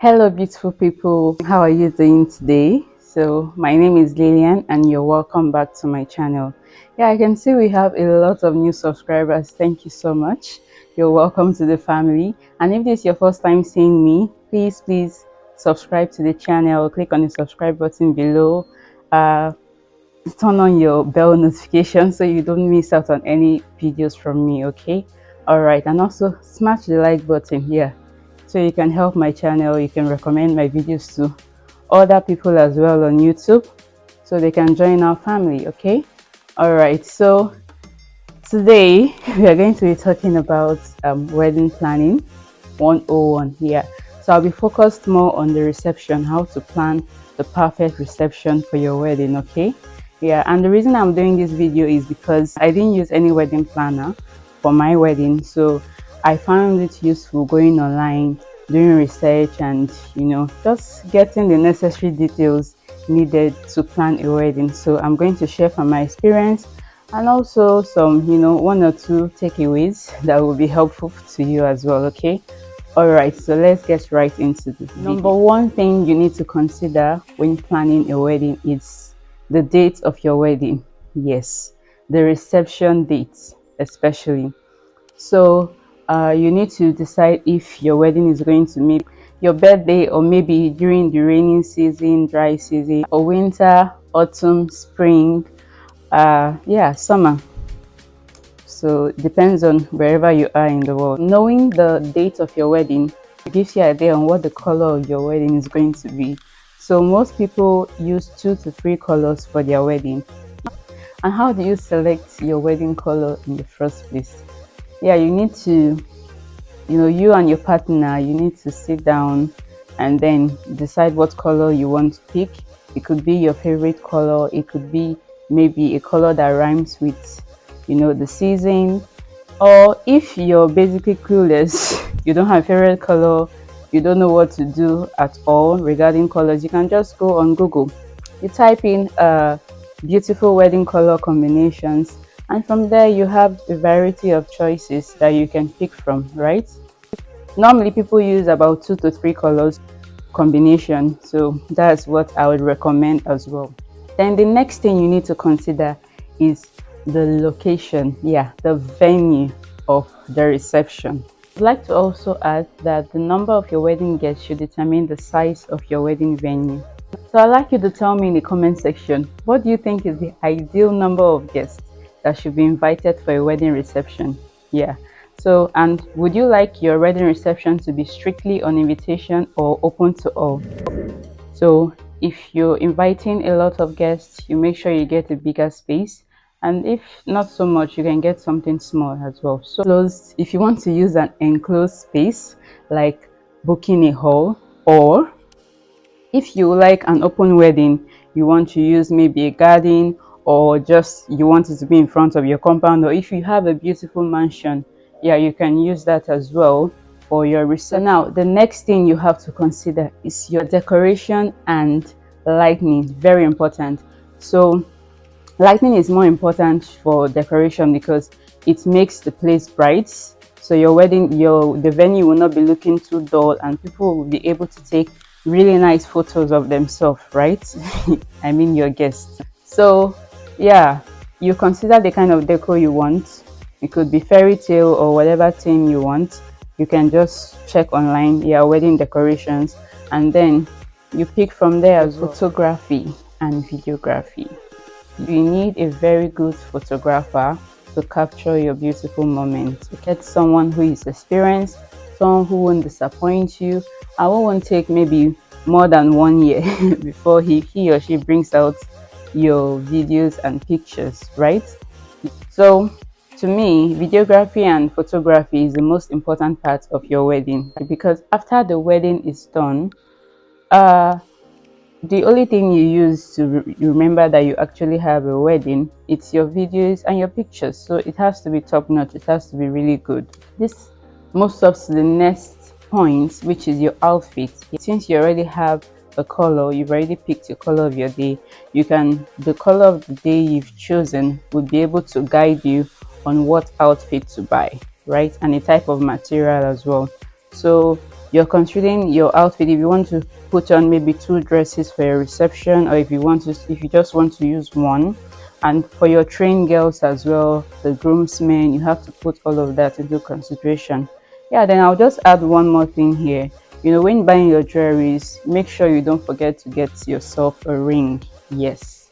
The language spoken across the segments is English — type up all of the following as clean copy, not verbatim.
Hello beautiful people, how are you doing today? So my name is Lillian and you're welcome back to my channel. Yeah, I can see we have a lot of new subscribers. Thank you so much. You're welcome to the family, and if this is your first time seeing me, please subscribe to the channel. Click on the subscribe button below. Turn on your bell notification so you don't miss out on any videos from me. Okay, all right, and also smash the like button here so you can help my channel. You can recommend my videos to other people as well on YouTube so they can join our family. Okay, all right, so today we are going to be talking about wedding planning 101 here. So I'll be focused more on the reception, how to plan the perfect reception for your wedding. Okay, yeah, and the reason I'm doing this video is because I didn't use any wedding planner for my wedding, so I found it useful going online, doing research, and just getting the necessary details needed to plan a wedding. So I'm going to share from my experience and also some one or two takeaways that will be helpful to you as well. Okay, all right, so let's get right into the video. Number one thing you need to consider when planning a wedding is the date of your wedding. Yes, the reception date especially. So you need to decide if your wedding is going to be your birthday, or maybe during the rainy season, dry season, or winter, autumn, spring, yeah, summer. So it depends on wherever you are in the world. Knowing the date of your wedding gives you an idea on what the color of your wedding is going to be. So most people use 2 to 3 colors for their wedding. And how do you select your wedding color in the first place? Yeah, you need to, you and your partner, you need to sit down and then decide what color you want to pick. It could be your favorite color. It could be maybe a color that rhymes with the season. Or if you're basically clueless, you don't have a favorite color, you don't know what to do at all regarding colors, you can just go on Google. You type in beautiful wedding color combinations, and from there you have a variety of choices that you can pick from, right? Normally people use about 2 to 3 colors combination, so that's what I would recommend as well. Then the next thing you need to consider is the location, yeah, the venue of the reception. I'd like to also add that the number of your wedding guests should determine the size of your wedding venue. So I'd like you to tell me in the comment section, what do you think is the ideal number of guests that should be invited for a wedding reception? Yeah, so, and would you like your wedding reception to be strictly on invitation or open to all? So if you're inviting a lot of guests, you make sure you get a bigger space, and if not so much, you can get something small as well. So if you want to use an enclosed space, like booking a hall, or if you like an open wedding, you want to use maybe a garden, or just you want it to be in front of your compound, or if you have a beautiful mansion, yeah, you can use that as well for your reception. Now the next thing you have to consider is your decoration and lighting. Very important. So lighting is more important for decoration because it makes the place bright, so your wedding, the venue will not be looking too dull, and people will be able to take really nice photos of themselves, right? I mean your guests. So yeah, you consider the kind of decor you want. It could be fairy tale or whatever theme you want. You can just check online, yeah, wedding decorations, and then you pick from there as well. Photography and videography. You need a very good photographer to capture your beautiful moment. Get someone who is experienced, someone who won't disappoint you, and who won't take maybe more than 1 year before he or she brings out your videos and pictures, right? So to me, videography and photography is the most important part of your wedding, because after the wedding is done, the only thing you use to remember that you actually have a wedding, it's your videos and your pictures. So it has to be top notch, it has to be really good. This moves us to the next point, which is your outfit. Since you already have a color, you've already picked your color of your day, the color of the day you've chosen would be able to guide you on what outfit to buy, right? And the type of material as well. So you're considering your outfit, if you want to put on maybe 2 dresses for your reception, or if you just want to use one, and for your trained girls as well, the groomsmen, you have to put all of that into consideration. Yeah, then I'll just add one more thing here. When buying your jewelries, make sure you don't forget to get yourself a ring. Yes,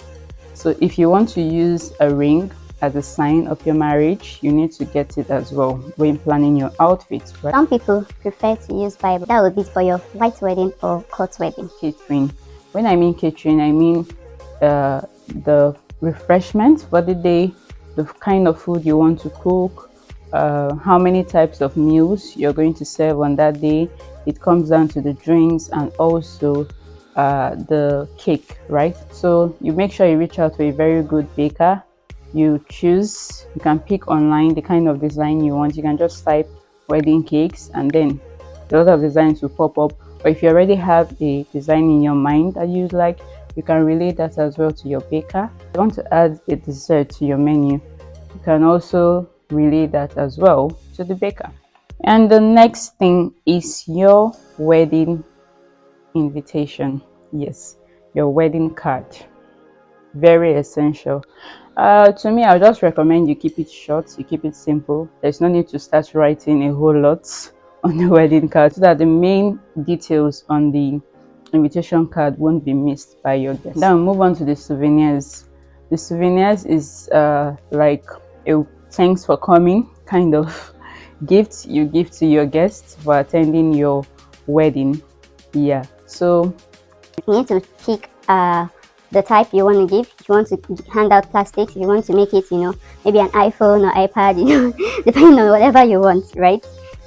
so if you want to use a ring as a sign of your marriage, you need to get it as well when planning your outfit, right? Some people prefer to use Bible. That would be for your white wedding or court wedding. Catering. When I mean catering, I mean the refreshments for the day, the kind of food you want to cook, how many types of meals you're going to serve on that day. It comes down to the drinks and also the cake, right? So you make sure you reach out to a very good baker. You can pick online the kind of design you want. You can just type wedding cakes and then a lot of designs will pop up. Or if you already have a design in your mind that you like, you can relay that as well to your baker. If you want to add a dessert to your menu, you can also relay that as well to the baker. And the next thing is your wedding invitation. Yes, your wedding card. Very essential. To me, I would just recommend you keep it short, you keep it simple. There's no need to start writing a whole lot on the wedding card, so that the main details on the invitation card won't be missed by your guests. Now move on to the souvenirs. The souvenirs is like a thanks for coming kind of gift you give to your guests for attending your wedding. Yeah, so you need to pick the type you want to give. If you want to hand out plastics, if you want to make it, maybe an iPhone or iPad, depending on whatever you want, right?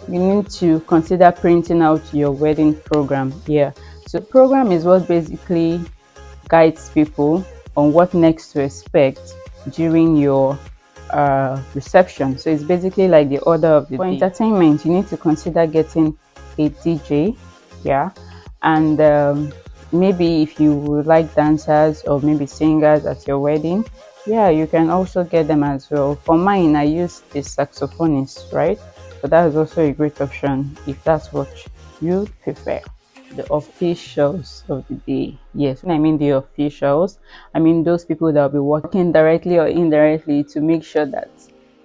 You need to consider printing out your wedding program. Yeah, so the program is what basically guides people on what next to expect during your reception. So it's basically like the order of the day. For entertainment, you need to consider getting a DJ. Yeah, and maybe if you would like dancers or maybe singers at your wedding, yeah, you can also get them as well. For mine, I use a saxophonist, right? So that is also a great option if that's what you prefer. The officials of the day. Yes, when I mean the officials, I mean those people that will be working directly or indirectly to make sure that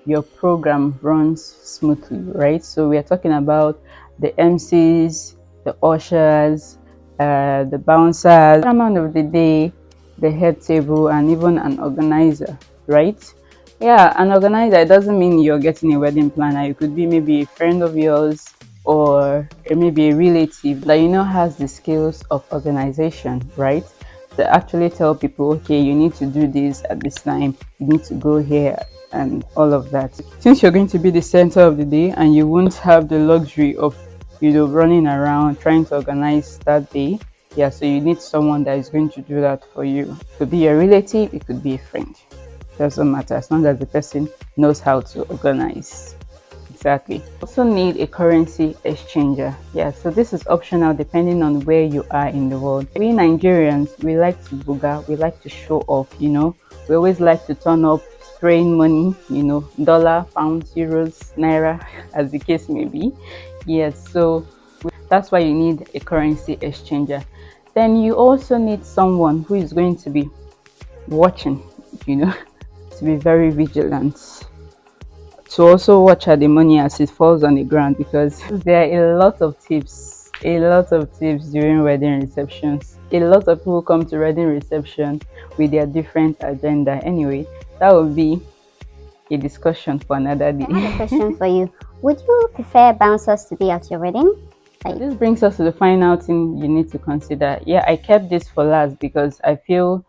your program runs smoothly, right? So we are talking about the MCs, the ushers, the bouncers, the amount of the day, the head table, and even an organizer, right? Yeah, an organizer, it doesn't mean you're getting a wedding planner. It could be maybe a friend of yours or maybe a relative that has the skills of organization, right? To actually tell people, okay, you need to do this at this time, you need to go here, and all of that. Since you're going to be the center of the day and you won't have the luxury of running around trying to organize that day, yeah, so you need someone that is going to do that for you. It could be a relative, it could be a friend, doesn't matter, as long as the person knows how to organize. Exactly. Also need a currency exchanger. Yeah, so this is optional depending on where you are in the world. We Nigerians, we like to booga, we like to show off, we always like to turn up spraying money, dollar, pounds, euros, naira, as the case may be. Yes, so that's why you need a currency exchanger. Then you also need someone who is going to be watching, to be very vigilant, to also watch at the money as it falls on the ground, because there are a lot of tips during wedding receptions. A lot of people come to wedding reception with their different agenda. Anyway, that will be a discussion for another day. I have a question for you. Would you prefer bouncers to be at your wedding? This brings us to the final thing you need to consider. Yeah, I kept this for last because I feel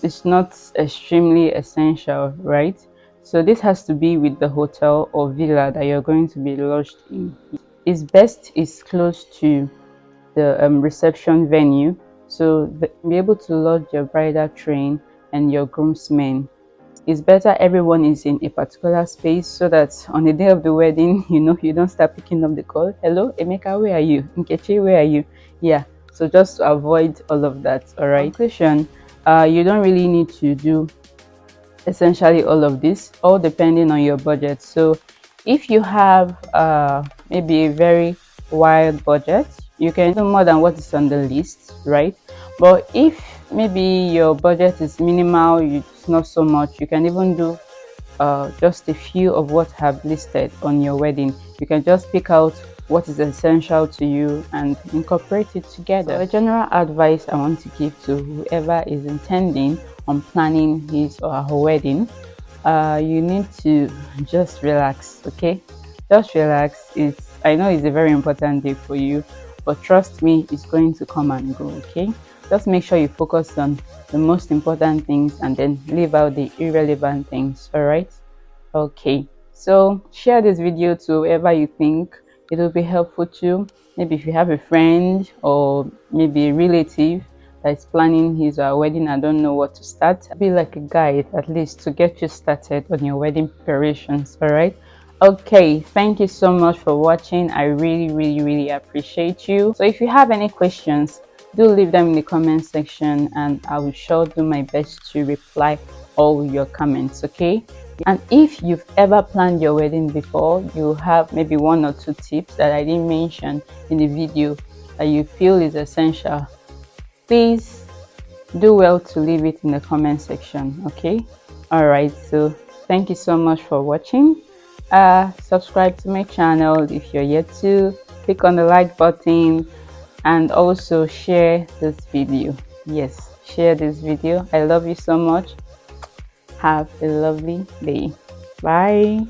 it's not extremely essential, right? So this has to be with the hotel or villa that you're going to be lodged in. It's best is close to the reception venue, so be able to lodge your bridal train and your groomsmen. It's better everyone is in a particular space, so that on the day of the wedding, you don't start picking up the call. Hello, Emeka, where are you? Nkechi, where are you? Yeah, so just to avoid all of that. All right. Conclusion, you don't really need to do essentially all of this, all depending on your budget. So if you have maybe a very wild budget, you can do more than what is on the list, right? But if maybe your budget is minimal, it's not so much, you can even do just a few of what I have listed on your wedding. You can just pick out what is essential to you and incorporate it together. So a general advice I want to give to whoever is intending on planning his or her wedding, you need to just relax, okay? Just relax. I know it's a very important day for you, but trust me, it's going to come and go, okay? Just make sure you focus on the most important things and then leave out the irrelevant things. All right? Okay, so share this video to whoever you think it will be helpful to. Maybe if you have a friend or maybe a relative that is planning his or her wedding and don't know what to start, be like a guide at least to get you started on your wedding preparations. All right? Okay, thank you so much for watching. I really appreciate you. So if you have any questions, do leave them in the comment section and I will sure do my best to reply all your comments. Okay, and if you've ever planned your wedding before, you have maybe one or two tips that I didn't mention in the video that you feel is essential, please do well to leave it in the comment section. Okay, all right, so thank you so much for watching. Subscribe to my channel if you're yet to, click on the like button and also share this video. Yes, share this video. I love you so much. Have a lovely day. Bye.